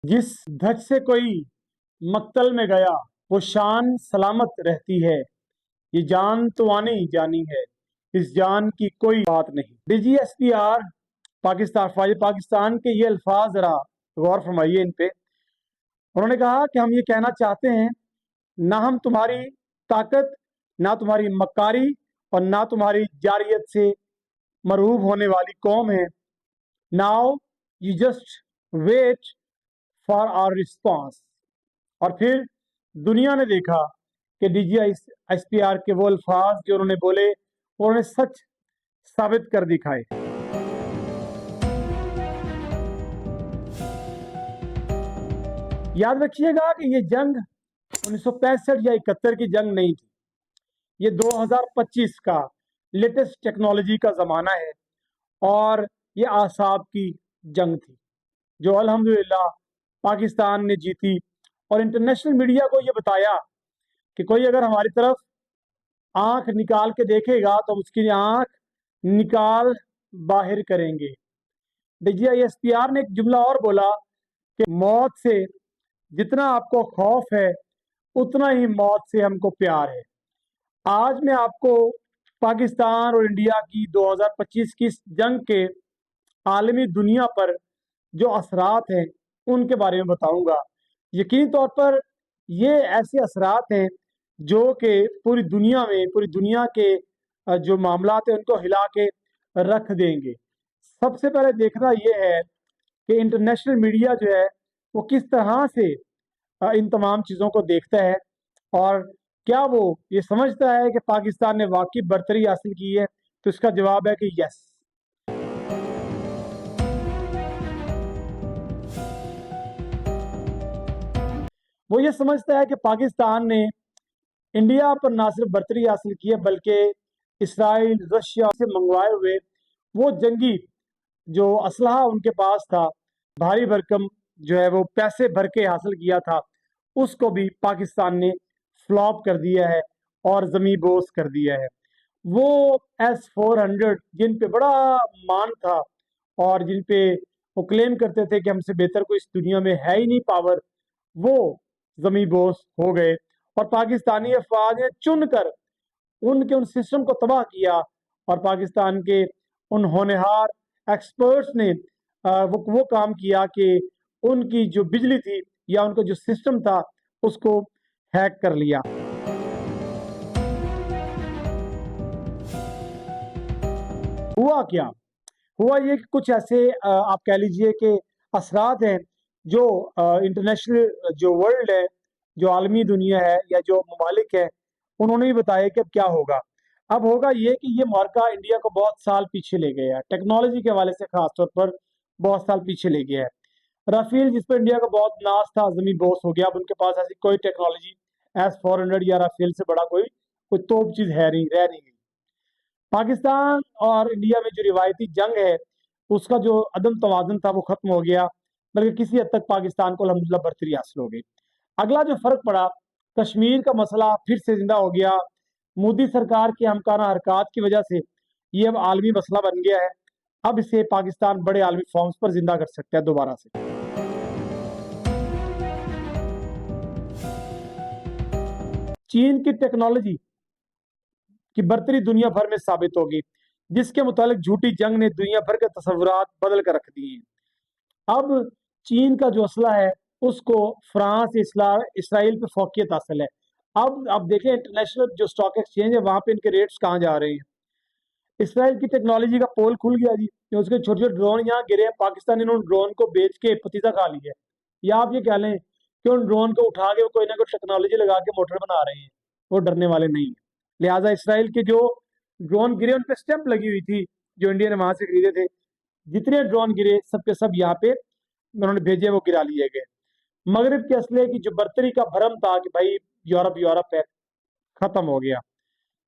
जिस धज से कोई मक्तल में गया वो शान सलामत रहती है। ये जान तो आने ही जानी है, इस जान की कोई बात नहीं। DGSPR पाकिस्तान, फौज पाकिस्तान के ये अल्फाज जरा गौर फरमाइए इन पे। उन्होंने कहा कि हम ये कहना चाहते हैं, ना हम तुम्हारी ताकत, ना तुम्हारी मक्कारी और ना तुम्हारी जारियत से मरहूब होने वाली कौम है। Now you just wait for our response. और फिर दुनिया ने देखा कि DGSPR के वो अल्फाज जो उन्होंने बोले उन्होंने सच साबित कर दिखाए। याद रखिएगा कि ये जंग 1965 या 71 की जंग नहीं थी, ये 2025 का लेटेस्ट टेक्नोलॉजी का ज़माना है और ये आसाब की जंग थी जो अल्हम्दुलिल्लाह पाकिस्तान ने जीती। और इंटरनेशनल मीडिया को ये बताया कि कोई अगर हमारी तरफ आंख निकाल के देखेगा तो उसकी आंख निकाल बाहर करेंगे। DGSPR ने एक जुमला और बोला कि मौत से जितना आपको खौफ है उतना ही मौत से हमको प्यार है। आज मैं आपको पाकिस्तान और इंडिया की 2025 की इस जंग के आलमी दुनिया पर जो असरात हैं उनके बारे में बताऊंगा। यकीनी तौर पर ये ऐसे असरात हैं जो कि पूरी दुनिया में, पूरी दुनिया के जो मामलात हैं उनको हिला के रख देंगे। सबसे पहले देखना ये है कि इंटरनेशनल मीडिया जो है वो किस तरह से इन तमाम चीज़ों को देखता है और क्या वो ये समझता है कि पाकिस्तान ने वाकई बर्तरी हासिल की है। तो इसका जवाब है कि यस। वो ये समझता है कि पाकिस्तान ने इंडिया पर ना सिर्फ बर्तरी हासिल की है बल्कि इसराइल, रशिया से मंगवाए हुए वो जंगी जो असलहा उनके पास था, भारी भरकम जो है वो पैसे भर के हासिल किया था, उसको भी पाकिस्तान ने फ्लॉप कर दिया है और ज़मी बोस कर दिया है। वो S-400 जिन पे बड़ा मान था और जिन पे वो क्लेम करते थे कि हमसे बेहतर कोई इस दुनिया में है ही नहीं पावर, वो ज़मी बोस हो गए और पाकिस्तानी अफवाज ने चुन कर उनके उन सिस्टम को तबाह किया और पाकिस्तान के उन होनहार एक्सपर्ट्स ने वो काम किया कि उनकी जो बिजली थी या उनका जो सिस्टम था उसको हैक कर लिया। हुआ क्या? हुआ ये कि कुछ ऐसे आप कह लीजिए कि असरात हैं जो इंटरनेशनल जो वर्ल्ड है, जो आलमी दुनिया है या जो ममालिक है, उन्होंने ही बताया कि अब क्या होगा। अब होगा ये कि ये मार्का इंडिया को बहुत साल पीछे ले गया है, टेक्नोलॉजी के हवाले से खास तौर पर बहुत साल पीछे ले गया है। राफेल जिस पर इंडिया का बहुत नाज था, जमी बोस हो गया। अब उनके पास ऐसी कोई टेक्नोलॉजी S-400 या राफेल से बड़ा कोई कोई तोप चीज है नहीं, रह नहीं गई। पाकिस्तान और इंडिया में जो रिवायती जंग है उसका जो अदम तवाज़ुन था वो खत्म हो गया, बल्कि किसी हद तक पाकिस्तान को अल्हम्दुलिल्लाह बरतरी हासिल हो गई। अगला जो फर्क पड़ा, कश्मीर का मसला फिर से जिंदा हो गया। मोदी सरकार की हमकाना हरकत की वजह से ये अब आलमी मसला बन गया है। अब इसे पाकिस्तान बड़े आलमी फॉर्म्स पर जिंदा कर सकता है दोबारा से। चीन की टेक्नोलॉजी की बर्तरी दुनिया भर में साबित होगी, जिसके मुतालिक झूठी जंग ने दुनिया भर के तस्वुरात बदल कर रख दिए हैं। अब चीन का जो असला है उसको फ्रांस, इसराइल पे फौकियत हासिल है। अब देखें इंटरनेशनल जो स्टॉक एक्सचेंज है वहां पे इनके रेट्स कहाँ जा रहे हैं। इसराइल की टेक्नोलॉजी का पोल खुल गया जी, उसके छोटे छोटे ड्रोन यहाँ गिरे हैं, पाकिस्तान इन्होंने ड्रोन को बेच के पतीसा खा लिया है। या आप ये कह लें कि उन ड्रोन को उठा के वो कोई ना कोई टेक्नोलॉजी लगा के मोटर बना रहे हैं, वो डरने वाले नहीं है। लिहाजा इसराइल के जो ड्रोन गिरे उन पे स्टैंप लगी हुई थी जो इंडिया ने वहां से खरीदे थे। जितने ड्रोन गिरे सब के सब यहाँ पे उन्होंने भेजे, वो गिरा लिए गए। मगरब के असले की जो बर्तरी का भरम था कि भाई यूरोप यूरोप है, खत्म हो गया।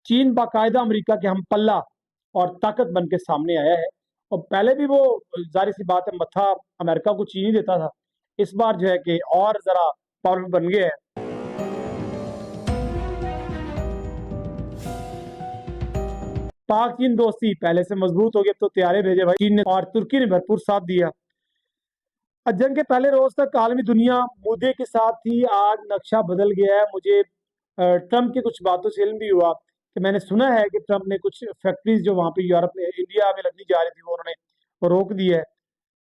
चीन बाकायदा अमेरिका के हम पल्ला और ताकत बन के सामने आया है। और पहले भी वो जारी सी बात है मत्था अमेरिका को चीन ही देता था, इस बार जो है कि और जरा पावरफुल बन गया है। पाक चीन दोस्ती पहले से मजबूत हो गई, अब तो तैयारे भेजे भाई चीन ने और तुर्की ने भरपूर साथ दिया। जंग के पहले रोज तक आलमी दुनिया मुद्दे के साथ थी, आज नक्शा बदल गया है। मुझे ट्रम्प की कुछ बातों से इल्म भी हुआ कि मैंने सुना है कि ट्रम्प ने कुछ फैक्ट्रीज जो वहाँ पे यूरोप में इंडिया में लगनी जा रही थी वो उन्होंने रोक दी है।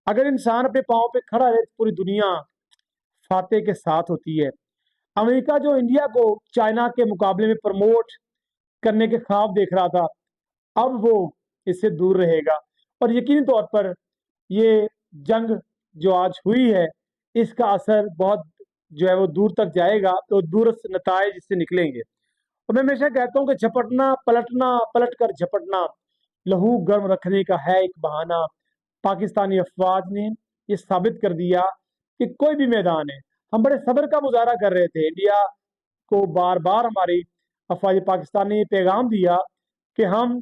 अगर इंसान अपने पाँव पे खड़ा रहे तो पूरी दुनिया फातेह के साथ होती है। अमेरिका जो इंडिया को चाइना के मुकाबले में प्रमोट करने के ख्वाब देख रहा था, अब वो इससे दूर रहेगा। और यकीनी तौर पर ये जंग जो आज हुई है, इसका असर बहुत जो है वो दूर तक जाएगा, तो दूरस्थ नताइज इससे निकलेंगे। और मैं हमेशा कहता हूँ कि झपटना पलटना, पलट कर झपटना लहू गर्म रखने का है एक बहाना। पाकिस्तानी अफवाज ने ये साबित कर दिया कि कोई भी मैदान है, हम बड़े सब्र का मुजाहरा कर रहे थे। इंडिया को बार बार हमारी अफवाज पाकिस्तान ने ये पैगाम दिया कि हम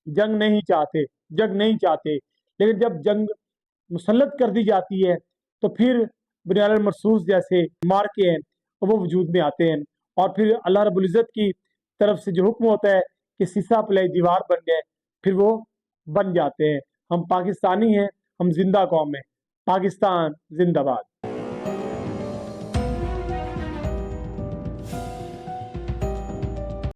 जंग नहीं चाहते, जंग नहीं चाहते। लेकिन जब जंग मुसल्लत कर दी जाती है तो फिर बुनियाद मरसूस जैसे मार के हैं वो वजूद में आते हैं। और फिर अल्लाह रब्बुल इज़्ज़त की तरफ से जो हुक्म होता है कि सीसा पलाई दीवार बन गए, फिर वो बन जाते हैं। हम पाकिस्तानी हैं, हम जिंदा कौम हैं। पाकिस्तान जिंदाबाद।